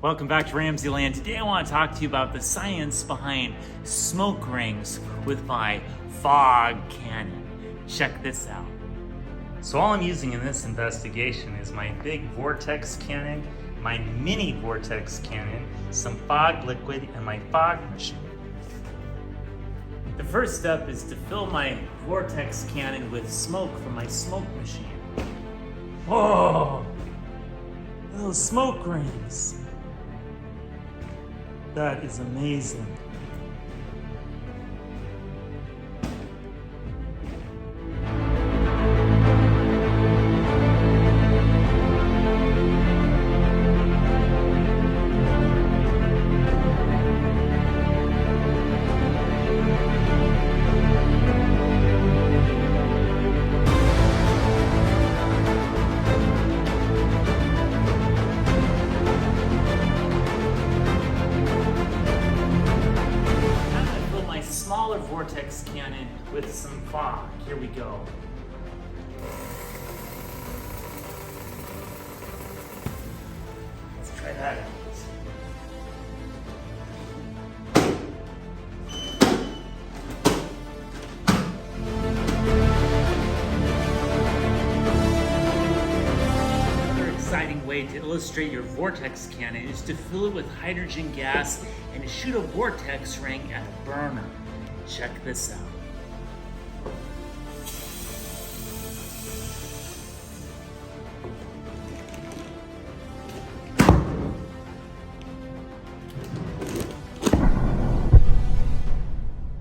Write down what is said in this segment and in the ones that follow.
Welcome back to RamZland. Today I want to talk to you about the science behind smoke rings with my fog cannon. Check this out. So all I'm using in this investigation is my big Vortex cannon, my mini Vortex cannon, some fog liquid, and my fog machine. The first step is to fill my Vortex cannon with smoke from my smoke machine. Oh, those smoke rings. That is amazing. Smaller Vortex cannon with some fog. Here we go. Let's try that out. Another exciting way to illustrate your Vortex cannon is to fill it with hydrogen gas and to shoot a vortex ring at a burner. Check this out.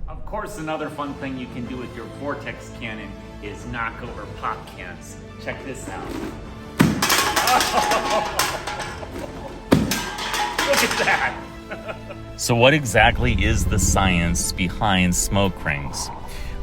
Of course, another fun thing you can do with your Vortex cannon is knock over pop cans. Check this out. Look at that. So what exactly is the science behind smoke rings?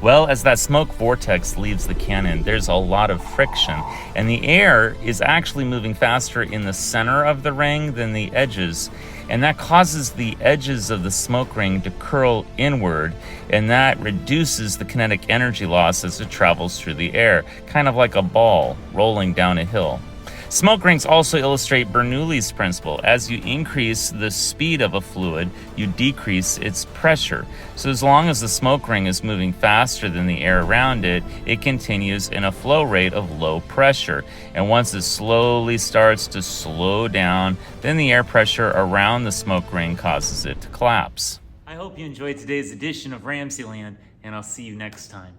Well, as that smoke vortex leaves the cannon, there's a lot of friction, and the air is actually moving faster in the center of the ring than the edges, and that causes the edges of the smoke ring to curl inward, and that reduces the kinetic energy loss as it travels through the air, kind of like a ball rolling down a hill. Smoke rings also illustrate Bernoulli's principle. As you increase the speed of a fluid, you decrease its pressure. So as long as the smoke ring is moving faster than the air around it, it continues in a flow rate of low pressure. And once it slowly starts to slow down, then the air pressure around the smoke ring causes it to collapse. I hope you enjoyed today's edition of RamZland, and I'll see you next time.